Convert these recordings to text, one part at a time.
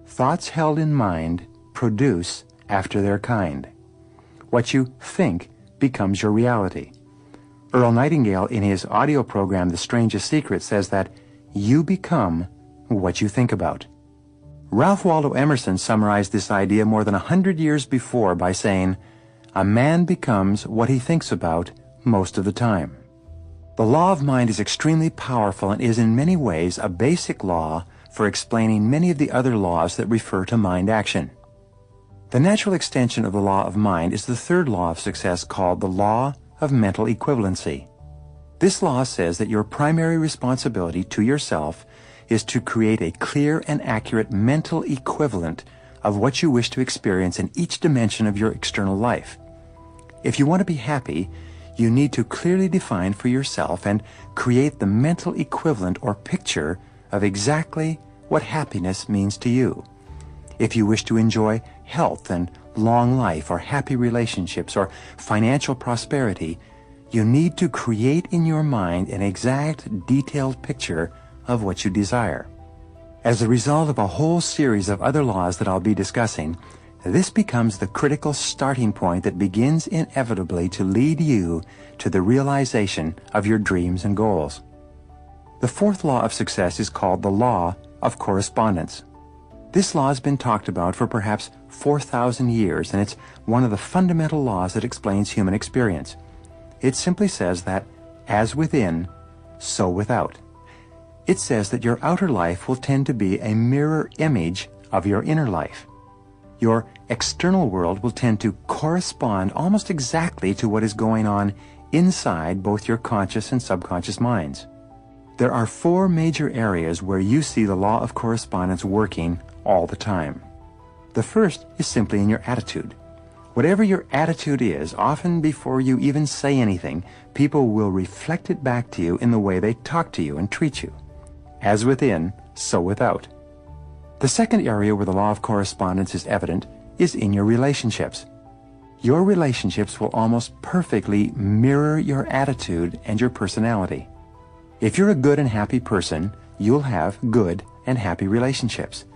Thoughts held in mind produce after their kind. What you think becomes your reality. Earl Nightingale, in his audio program, The Strangest Secret, says that you become what you think about. Ralph Waldo Emerson summarized this idea more than 100 years before by saying, "A man becomes what he thinks about most of the time." The law of mind is extremely powerful and is in many ways a basic law for explaining many of the other laws that refer to mind action. The natural extension of the law of mind is the third law of success, called the law of mental equivalency. This law says that your primary responsibility to yourself is to create a clear and accurate mental equivalent of what you wish to experience in each dimension of your external life. If you want to be happy, you need to clearly define for yourself and create the mental equivalent or picture of exactly what happiness means to you. If you wish to enjoy health and long life or happy relationships or financial prosperity, you need to create in your mind an exact, detailed picture of what you desire. As a result of a whole series of other laws that I'll be discussing, this becomes the critical starting point that begins inevitably to lead you to the realization of your dreams and goals. The fourth law of success is called the law of correspondence. This law has been talked about for perhaps 4,000 years, and it's one of the fundamental laws that explains human experience. It simply says that, as within, so without. It says that your outer life will tend to be a mirror image of your inner life. Your external world will tend to correspond almost exactly to what is going on inside both your conscious and subconscious minds. There are four major areas where you see the law of correspondence working all the time. The first is simply in your attitude. Whatever your attitude is, often before you even say anything, people will reflect it back to you in the way they talk to you and treat you. As within, so without. The second area where the law of correspondence is evident is in your relationships. Your relationships will almost perfectly mirror your attitude and your personality. If you're a good and happy person, you'll have good and happy relationships.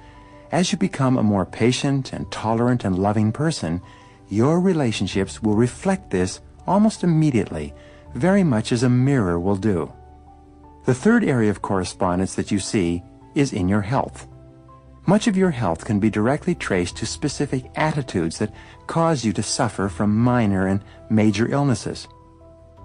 As you become a more patient and tolerant and loving person, your relationships will reflect this almost immediately, very much as a mirror will do. The third area of correspondence that you see is in your health. Much of your health can be directly traced to specific attitudes that cause you to suffer from minor and major illnesses.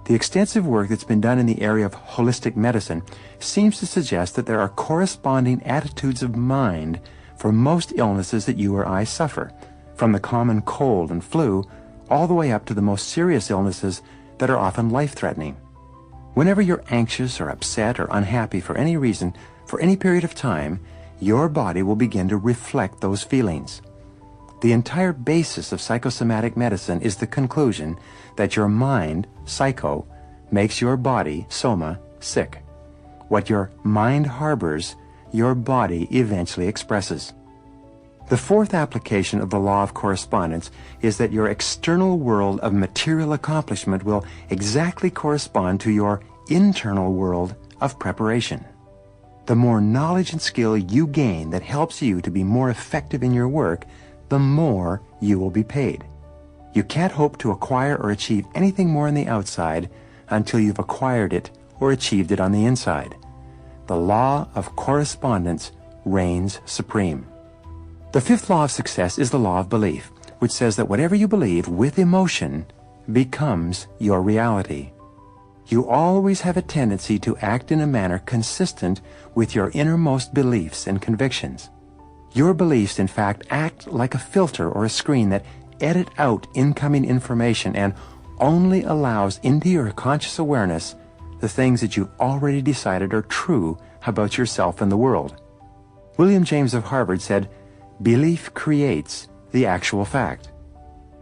The extensive work that's been done in the area of holistic medicine seems to suggest that there are corresponding attitudes of mind for most illnesses that you or I suffer, from the common cold and flu all the way up to the most serious illnesses that are often life-threatening. Whenever you're anxious or upset or unhappy for any reason, for any period of time, your body will begin to reflect those feelings. The entire basis of psychosomatic medicine is the conclusion that your mind, psycho, makes your body, soma, sick. What your mind harbors, your body eventually expresses. The fourth application of the law of correspondence is that your external world of material accomplishment will exactly correspond to your internal world of preparation. The more knowledge and skill you gain that helps you to be more effective in your work, the more you will be paid. You can't hope to acquire or achieve anything more on the outside until you've acquired it or achieved it on the inside. The law of correspondence reigns supreme. The fifth law of success is the law of belief, which says that whatever you believe with emotion becomes your reality. You always have a tendency to act in a manner consistent with your innermost beliefs and convictions. Your beliefs, in fact, act like a filter or a screen that edit out incoming information and only allows into your conscious awareness the things that you've already decided are true about yourself and the world. William James of Harvard said, "Belief creates the actual fact."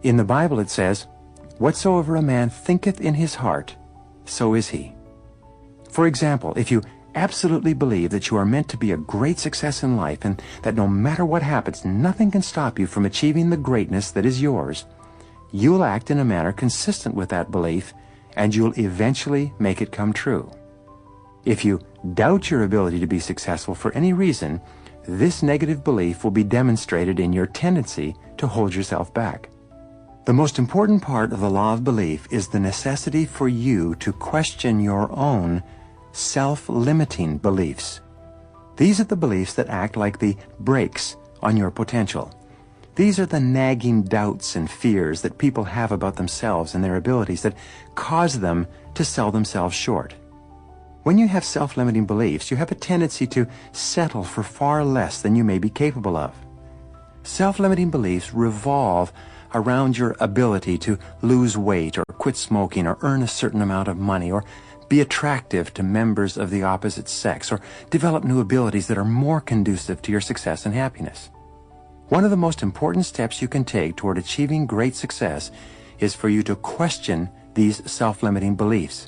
In the Bible it says, "Whatsoever a man thinketh in his heart, so is he." For example, if you absolutely believe that you are meant to be a great success in life and that no matter what happens, nothing can stop you from achieving the greatness that is yours, you'll act in a manner consistent with that belief and you'll eventually make it come true. If you doubt your ability to be successful for any reason, this negative belief will be demonstrated in your tendency to hold yourself back. The most important part of the law of belief is the necessity for you to question your own self-limiting beliefs. These are the beliefs that act like the brakes on your potential. These are the nagging doubts and fears that people have about themselves and their abilities that cause them to sell themselves short. When you have self-limiting beliefs, you have a tendency to settle for far less than you may be capable of. Self-limiting beliefs revolve around your ability to lose weight or quit smoking or earn a certain amount of money or be attractive to members of the opposite sex or develop new abilities that are more conducive to your success and happiness. One of the most important steps you can take toward achieving great success is for you to question these self-limiting beliefs.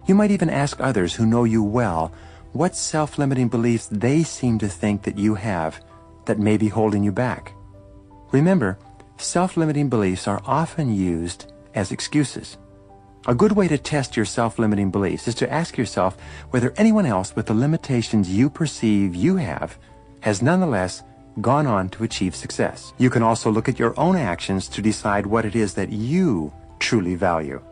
You might even ask others who know you well what self-limiting beliefs they seem to think that you have that may be holding you back. Remember, self-limiting beliefs are often used as excuses. A good way to test your self-limiting beliefs is to ask yourself whether anyone else with the limitations you perceive you have has nonetheless gone on to achieve success. You can also look at your own actions to decide what it is that you truly value.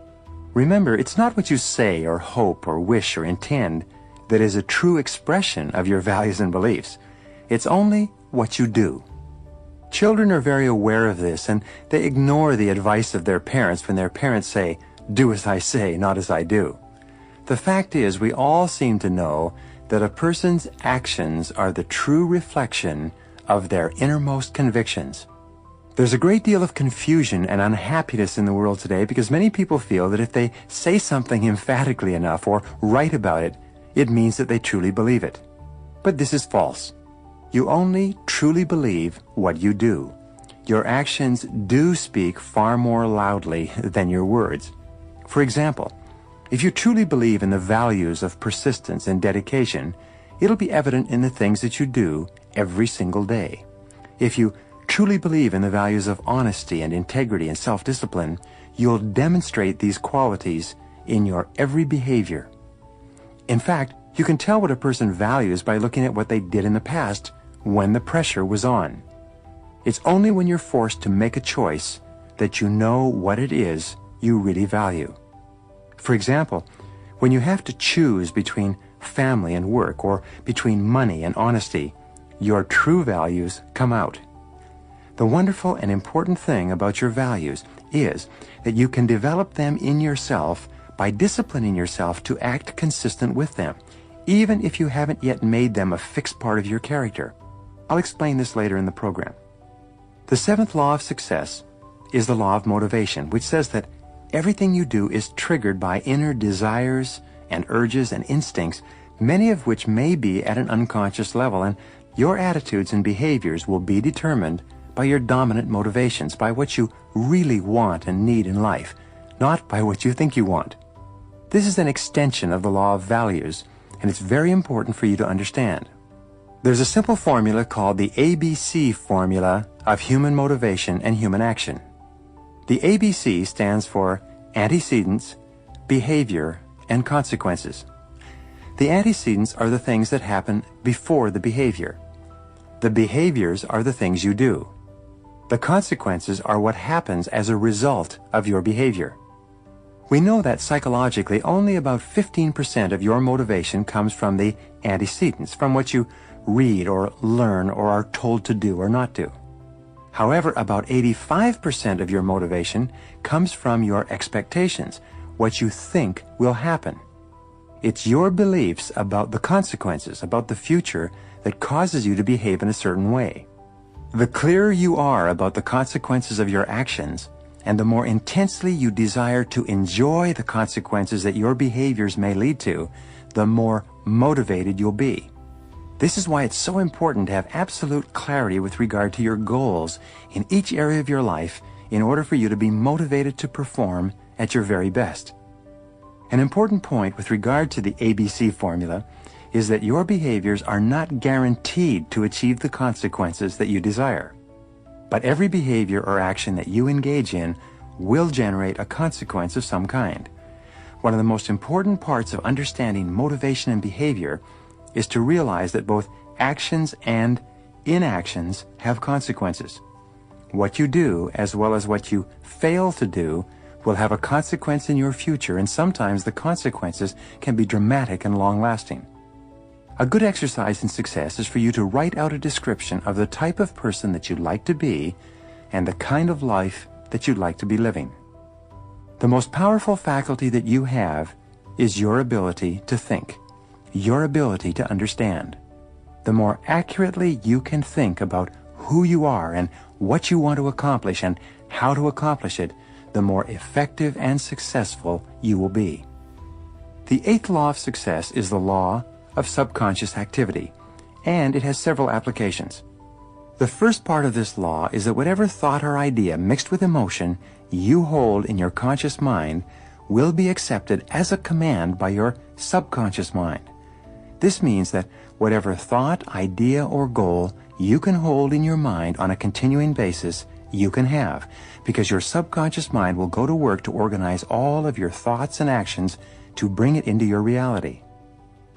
Remember, it's not what you say or hope or wish or intend that is a true expression of your values and beliefs. It's only what you do. Children are very aware of this, and they ignore the advice of their parents when their parents say, "Do as I say, not as I do." The fact is, we all seem to know that a person's actions are the true reflection of their innermost convictions. There's a great deal of confusion and unhappiness in the world today because many people feel that if they say something emphatically enough or write about it, it means that they truly believe it. But this is false. You only truly believe what you do. Your actions do speak far more loudly than your words. For example, if you truly believe in the values of persistence and dedication, it'll be evident in the things that you do every single day. If you truly believe in the values of honesty and integrity and self-discipline, you'll demonstrate these qualities in your every behavior. In fact, you can tell what a person values by looking at what they did in the past when the pressure was on. It's only when you're forced to make a choice that you know what it is you really value. For example, when you have to choose between family and work or between money and honesty, your true values come out. The wonderful and important thing about your values is that you can develop them in yourself by disciplining yourself to act consistent with them, even if you haven't yet made them a fixed part of your character. I'll explain this later in the program. The seventh law of success is the law of motivation, which says that everything you do is triggered by inner desires and urges and instincts, many of which may be at an unconscious level, and your attitudes and behaviors will be determined by your dominant motivations, by what you really want and need in life, not by what you think you want. This is an extension of the law of values, and it's very important for you to understand. There's a simple formula called the ABC formula of human motivation and human action. The ABC stands for antecedents, behavior, and consequences. The antecedents are the things that happen before the behavior. The behaviors are the things you do. The consequences are what happens as a result of your behavior. We know that psychologically only about 15% of your motivation comes from the antecedents, from what you read or learn or are told to do or not do. However, about 85% of your motivation comes from your expectations, what you think will happen. It's your beliefs about the consequences, about the future, that causes you to behave in a certain way. The clearer you are about the consequences of your actions, and the more intensely you desire to enjoy the consequences that your behaviors may lead to, the more motivated you'll be. This is why it's so important to have absolute clarity with regard to your goals in each area of your life in order for you to be motivated to perform at your very best. An important point with regard to the ABC formula is that your behaviors are not guaranteed to achieve the consequences that you desire. But every behavior or action that you engage in will generate a consequence of some kind. One of the most important parts of understanding motivation and behavior is to realize that both actions and inactions have consequences. What you do, as well as what you fail to do, will have a consequence in your future, and sometimes the consequences can be dramatic and long-lasting. A good exercise in success is for you to write out a description of the type of person that you'd like to be and the kind of life that you'd like to be living. The most powerful faculty that you have is your ability to think, your ability to understand. The more accurately you can think about who you are and what you want to accomplish and how to accomplish it, the more effective and successful you will be. The 8th law of success is the law of subconscious activity, and it has several applications. The first part of this law is that whatever thought or idea mixed with emotion you hold in your conscious mind will be accepted as a command by your subconscious mind. This means that whatever thought, idea, or goal you can hold in your mind on a continuing basis, you can have, because your subconscious mind will go to work to organize all of your thoughts and actions to bring it into your reality.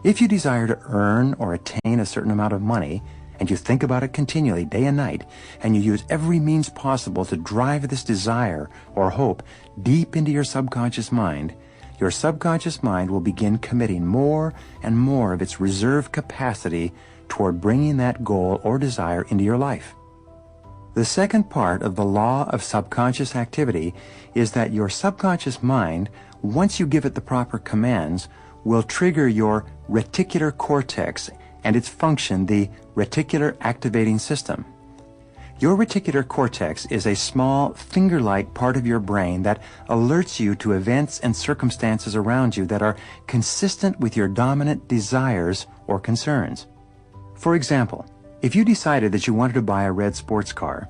If you desire to earn or attain a certain amount of money, and you think about it continually day and night, and you use every means possible to drive this desire or hope deep into your subconscious mind, your subconscious mind will begin committing more and more of its reserve capacity toward bringing that goal or desire into your life. The second part of the law of subconscious activity is that your subconscious mind, once you give it the proper commands, will trigger your reticular cortex and its function, the reticular activating system. Your reticular cortex is a small, finger-like part of your brain that alerts you to events and circumstances around you that are consistent with your dominant desires or concerns. For example, if you decided that you wanted to buy a red sports car,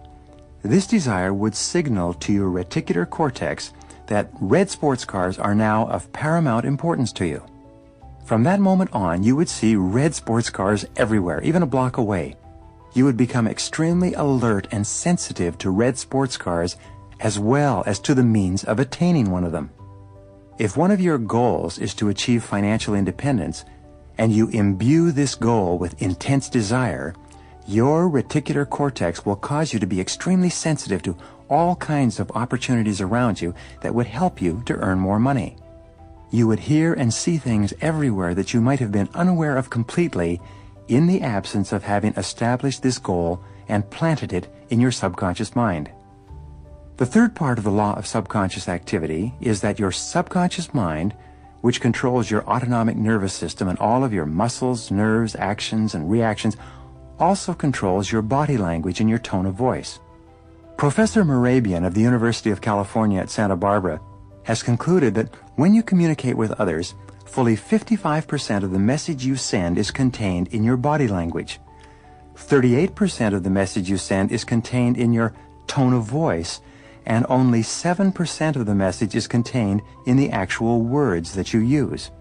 this desire would signal to your reticular cortex that red sports cars are now of paramount importance to you. From that moment on, you would see red sports cars everywhere, even a block away. You would become extremely alert and sensitive to red sports cars as well as to the means of attaining one of them. If one of your goals is to achieve financial independence, and you imbue this goal with intense desire, your reticular cortex will cause you to be extremely sensitive to all kinds of opportunities around you that would help you to earn more money. You would hear and see things everywhere that you might have been unaware of completely in the absence of having established this goal and planted it in your subconscious mind. The third part of the law of subconscious activity is that your subconscious mind, which controls your autonomic nervous system and all of your muscles, nerves, actions, and reactions, also controls your body language and your tone of voice. Professor Morabian of the University of California at Santa Barbara has concluded that when you communicate with others, fully 55% of the message you send is contained in your body language. 38% of the message you send is contained in your tone of voice, and only 7% of the message is contained in the actual words that you use.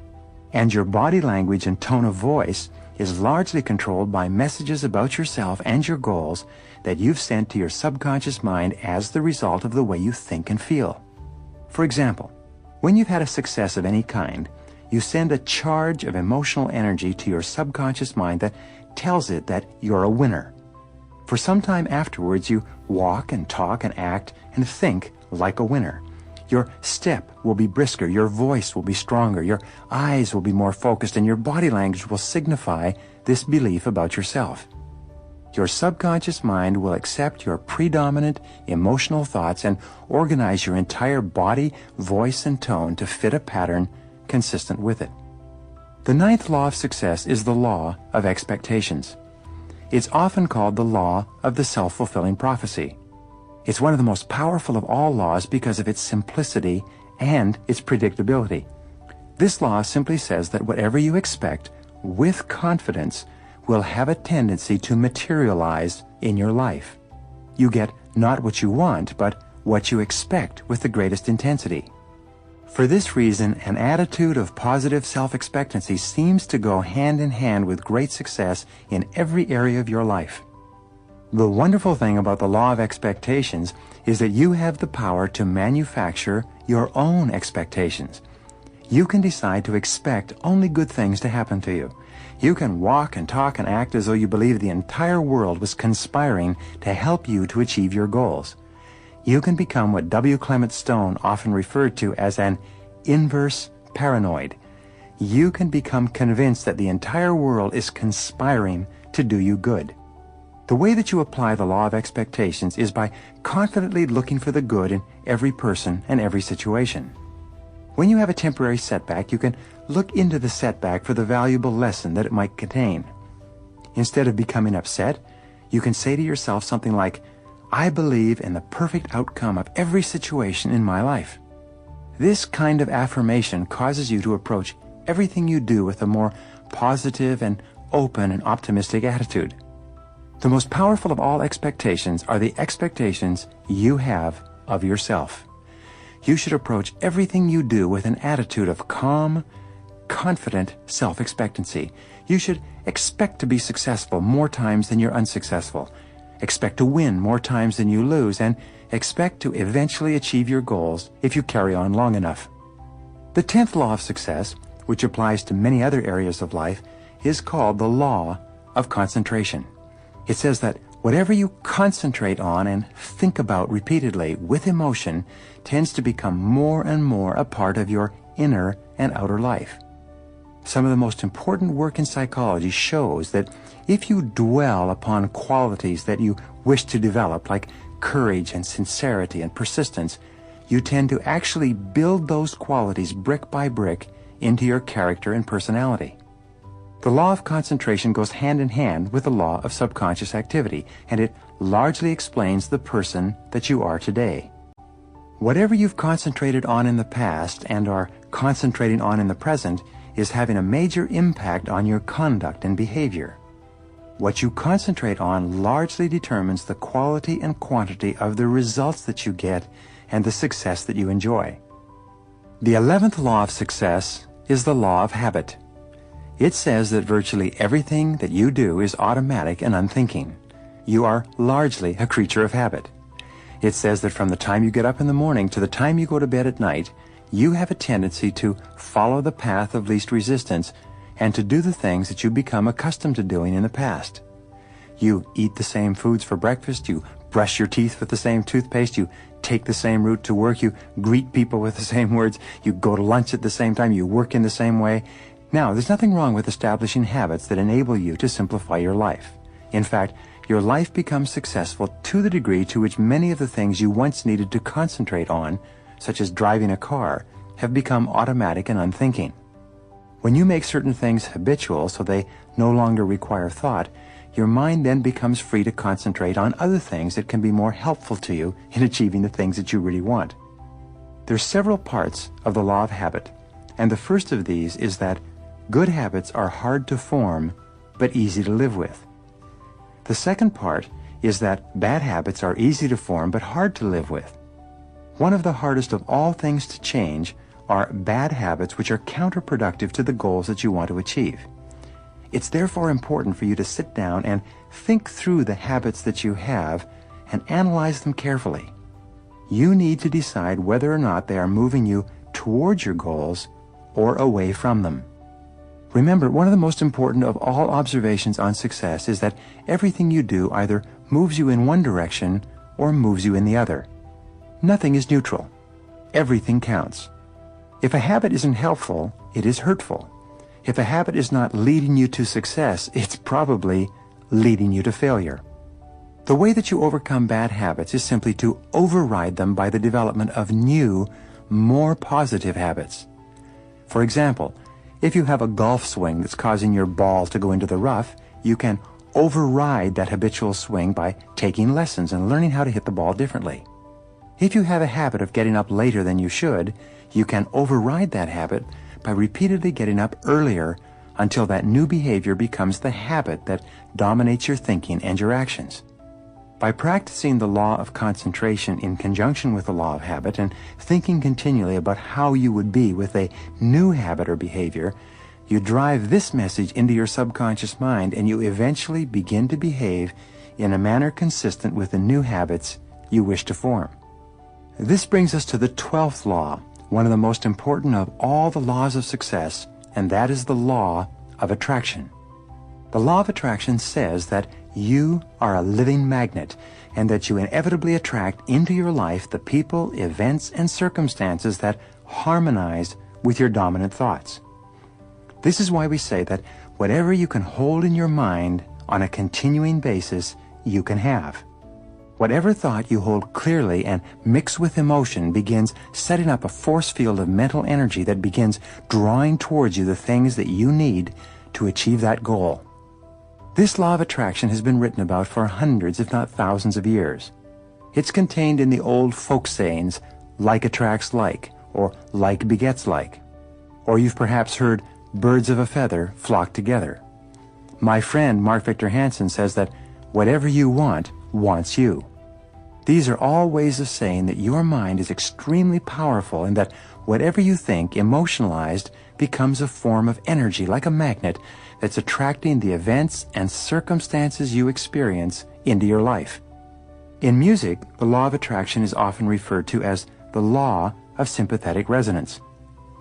And your body language and tone of voice is largely controlled by messages about yourself and your goals that you've sent to your subconscious mind as the result of the way you think and feel. For example, when you've had a success of any kind, you send a charge of emotional energy to your subconscious mind that tells it that you're a winner. For some time afterwards, you walk and talk and act and think like a winner. Your step will be brisker, your voice will be stronger, your eyes will be more focused, and your body language will signify this belief about yourself. Your subconscious mind will accept your predominant emotional thoughts and organize your entire body, voice, and tone to fit a pattern consistent with it. The 9th law of success is the law of expectations. It's often called the law of the self-fulfilling prophecy. It's one of the most powerful of all laws because of its simplicity and its predictability. This law simply says that whatever you expect with confidence will have a tendency to materialize in your life. You get not what you want, but what you expect with the greatest intensity. For this reason, an attitude of positive self-expectancy seems to go hand in hand with great success in every area of your life. The wonderful thing about the law of expectations is that you have the power to manufacture your own expectations. You can decide to expect only good things to happen to you. You can walk and talk and act as though you believe the entire world was conspiring to help you to achieve your goals. You can become what W. Clement Stone often referred to as an inverse paranoid. You can become convinced that the entire world is conspiring to do you good. The way that you apply the law of expectations is by confidently looking for the good in every person and every situation. When you have a temporary setback, you can look into the setback for the valuable lesson that it might contain. Instead of becoming upset, you can say to yourself something like, I believe in the perfect outcome of every situation in my life. This kind of affirmation causes you to approach everything you do with a more positive and open and optimistic attitude. The most powerful of all expectations are the expectations you have of yourself. You should approach everything you do with an attitude of calm, confident self-expectancy. You should expect to be successful more times than you're unsuccessful, expect to win more times than you lose, and expect to eventually achieve your goals if you carry on long enough. The 10th law of success, which applies to many other areas of life, is called the law of concentration. It says that whatever you concentrate on and think about repeatedly with emotion tends to become more and more a part of your inner and outer life. Some of the most important work in psychology shows that if you dwell upon qualities that you wish to develop, like courage and sincerity and persistence, you tend to actually build those qualities brick by brick into your character and personality. The law of concentration goes hand in hand with the law of subconscious activity, and it largely explains the person that you are today. Whatever you've concentrated on in the past and are concentrating on in the present is having a major impact on your conduct and behavior. What you concentrate on largely determines the quality and quantity of the results that you get and the success that you enjoy. The 11th law of success is the law of habit. It says that virtually everything that you do is automatic and unthinking. You are largely a creature of habit. It says that from the time you get up in the morning to the time you go to bed at night, you have a tendency to follow the path of least resistance and to do the things that you become accustomed to doing in the past. You eat the same foods for breakfast, you brush your teeth with the same toothpaste, you take the same route to work, you greet people with the same words, you go to lunch at the same time, you work in the same way. Now, there's nothing wrong with establishing habits that enable you to simplify your life. In fact, your life becomes successful to the degree to which many of the things you once needed to concentrate on, such as driving a car, have become automatic and unthinking. When you make certain things habitual so they no longer require thought, your mind then becomes free to concentrate on other things that can be more helpful to you in achieving the things that you really want. There are several parts of the law of habit, and the first of these is that good habits are hard to form, but easy to live with. The second part is that bad habits are easy to form, but hard to live with. One of the hardest of all things to change are bad habits which are counterproductive to the goals that you want to achieve. It's therefore important for you to sit down and think through the habits that you have and analyze them carefully. You need to decide whether or not they are moving you towards your goals or away from them. Remember, one of the most important of all observations on success is that everything you do either moves you in one direction or moves you in the other. Nothing is neutral. Everything counts. If a habit isn't helpful, it is hurtful. If a habit is not leading you to success, it's probably leading you to failure. The way that you overcome bad habits is simply to override them by the development of new, more positive habits. For example, if you have a golf swing that's causing your ball to go into the rough, you can override that habitual swing by taking lessons and learning how to hit the ball differently. If you have a habit of getting up later than you should, you can override that habit by repeatedly getting up earlier until that new behavior becomes the habit that dominates your thinking and your actions. By practicing the law of concentration in conjunction with the law of habit and thinking continually about how you would be with a new habit or behavior, you drive this message into your subconscious mind and you eventually begin to behave in a manner consistent with the new habits you wish to form. This brings us to the 12th law, one of the most important of all the laws of success, and that is the law of attraction. The law of attraction says that you are a living magnet and that you inevitably attract into your life the people, events, and circumstances that harmonize with your dominant thoughts. This is why we say that whatever you can hold in your mind on a continuing basis, you can have. Whatever thought you hold clearly and mix with emotion begins setting up a force field of mental energy that begins drawing towards you the things that you need to achieve that goal. This law of attraction has been written about for hundreds, if not thousands of years. It's contained in the old folk sayings, like attracts like, or like begets like. Or you've perhaps heard, birds of a feather flock together. My friend Mark Victor Hansen says that whatever you want, wants you. These are all ways of saying that your mind is extremely powerful and that whatever you think, emotionalized, becomes a form of energy like a magnet that's attracting the events and circumstances you experience into your life. In music, the law of attraction is often referred to as the law of sympathetic resonance.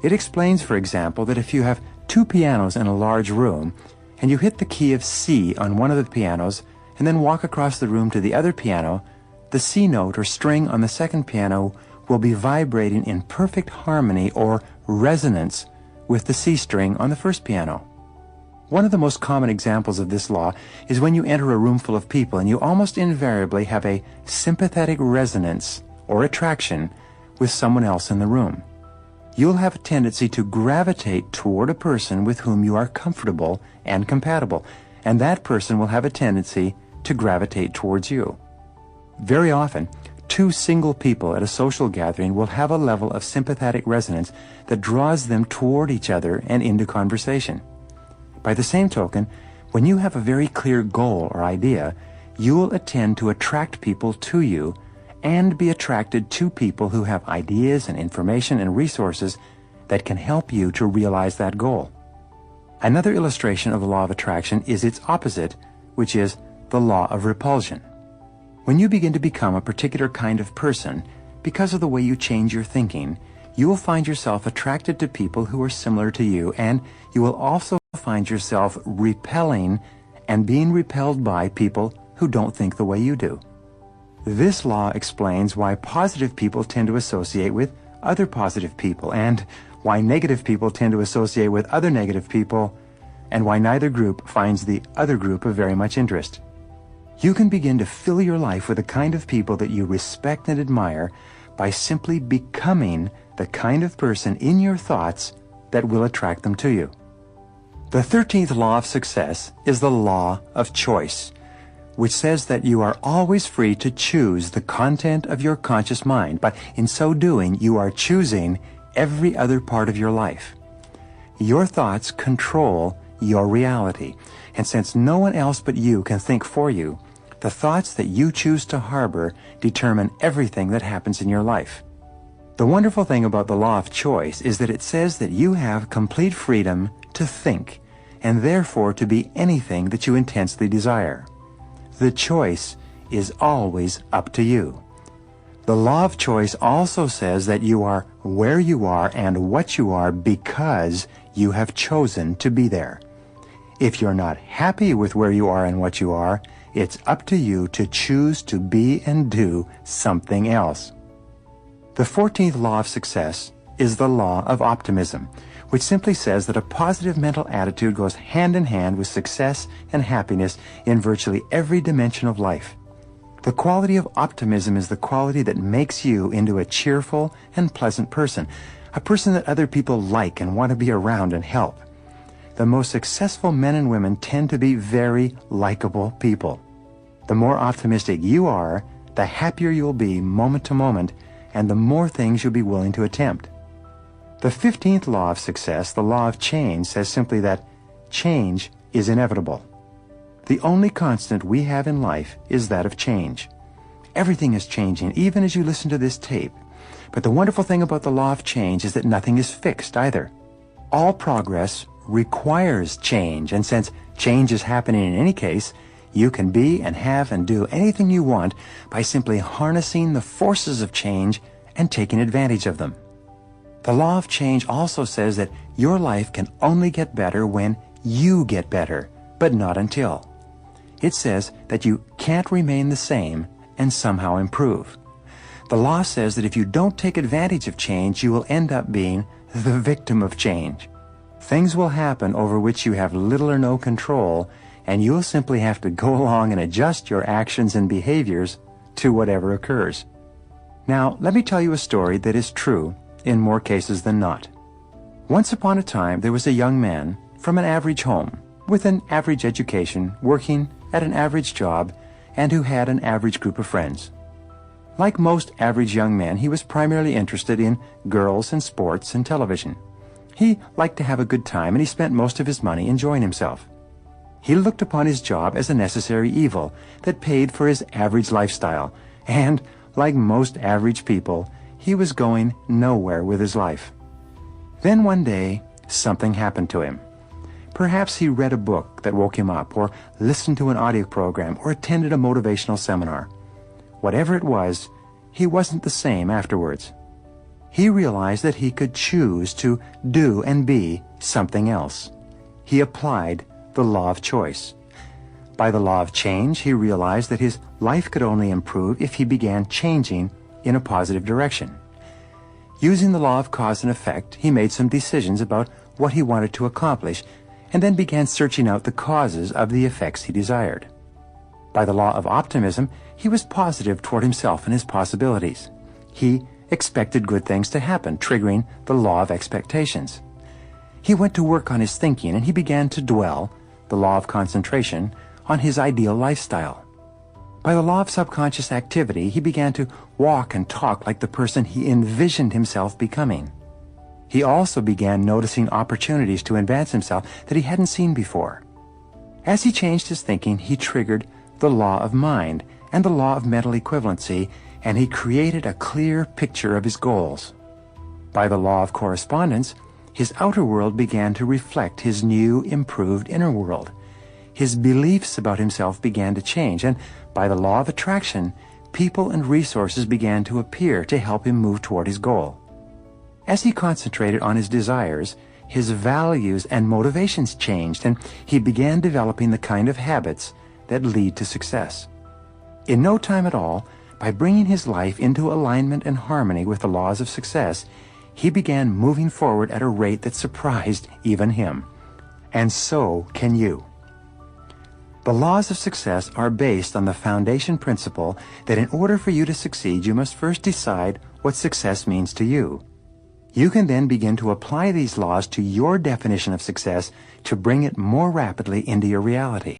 It explains, for example, that if you have two pianos in a large room and you hit the key of C on one of the pianos and then walk across the room to the other piano, the C note or string on the second piano will be vibrating in perfect harmony or resonance with the C string on the first piano. One of the most common examples of this law is when you enter a room full of people and you almost invariably have a sympathetic resonance or attraction with someone else in the room. You'll have a tendency to gravitate toward a person with whom you are comfortable and compatible, and that person will have a tendency to gravitate towards you. Very often, two single people at a social gathering will have a level of sympathetic resonance that draws them toward each other and into conversation. By the same token, when you have a very clear goal or idea, you will attend to attract people to you and be attracted to people who have ideas and information and resources that can help you to realize that goal. Another illustration of the law of attraction is its opposite, which is the law of repulsion. When you begin to become a particular kind of person, because of the way you change your thinking, you will find yourself attracted to people who are similar to you, and you will also find yourself repelling and being repelled by people who don't think the way you do. This law explains why positive people tend to associate with other positive people, and why negative people tend to associate with other negative people, and why neither group finds the other group of very much interest. You can begin to fill your life with the kind of people that you respect and admire by simply becoming the kind of person in your thoughts that will attract them to you. The 13th law of success is the law of choice, which says that you are always free to choose the content of your conscious mind, but in so doing, you are choosing every other part of your life. Your thoughts control your reality, and since no one else but you can think for you, the thoughts that you choose to harbor determine everything that happens in your life. The wonderful thing about the law of choice is that it says that you have complete freedom to think, and therefore to be anything that you intensely desire. The choice is always up to you. The law of choice also says that you are where you are and what you are because you have chosen to be there. If you're not happy with where you are and what you are, it's up to you to choose to be and do something else. The 14th law of success is the law of optimism, which simply says that a positive mental attitude goes hand in hand with success and happiness in virtually every dimension of life. The quality of optimism is the quality that makes you into a cheerful and pleasant person, a person that other people like and want to be around and help. The most successful men and women tend to be very likable people. The more optimistic you are, the happier you'll be moment to moment, and the more things you'll be willing to attempt. The 15th law of success, the law of change, says simply that change is inevitable. The only constant we have in life is that of change. Everything is changing, even as you listen to this tape. But the wonderful thing about the law of change is that nothing is fixed either. All progress requires change, and since change is happening in any case, you can be and have and do anything you want by simply harnessing the forces of change and taking advantage of them. The law of change also says that your life can only get better when you get better, but not until. It says that you can't remain the same and somehow improve. The law says that if you don't take advantage of change, you will end up being the victim of change. Things will happen over which you have little or no control, and you'll simply have to go along and adjust your actions and behaviors to whatever occurs. Now, let me tell you a story that is true in more cases than not. Once upon a time, there was a young man from an average home, with an average education, working at an average job, and who had an average group of friends. Like most average young men, he was primarily interested in girls and sports and television. He liked to have a good time, and he spent most of his money enjoying himself. He looked upon his job as a necessary evil that paid for his average lifestyle, and, like most average people, he was going nowhere with his life. Then one day, something happened to him. Perhaps he read a book that woke him up, or listened to an audio program, or attended a motivational seminar. Whatever it was, he wasn't the same afterwards. He realized that he could choose to do and be something else. He applied the law of choice. By the law of change, he realized that his life could only improve if he began changing in a positive direction. Using the law of cause and effect, he made some decisions about what he wanted to accomplish, and then began searching out the causes of the effects he desired. By the law of optimism, he was positive toward himself and his possibilities. He expected good things to happen, triggering the law of expectations. He went to work on his thinking, and he began to dwell, the law of concentration, on his ideal lifestyle. By the law of subconscious activity, he began to walk and talk like the person he envisioned himself becoming. He also began noticing opportunities to advance himself that he hadn't seen before. As he changed his thinking, he triggered the law of mind and the law of mental equivalency, and he created a clear picture of his goals. By the law of correspondence, his outer world began to reflect his new, improved inner world. His beliefs about himself began to change, and by the law of attraction, people and resources began to appear to help him move toward his goal. As he concentrated on his desires, his values and motivations changed, and he began developing the kind of habits that lead to success. In no time at all, by bringing his life into alignment and harmony with the laws of success, he began moving forward at a rate that surprised even him. And so can you. The laws of success are based on the foundation principle that in order for you to succeed, you must first decide what success means to you. You can then begin to apply these laws to your definition of success to bring it more rapidly into your reality.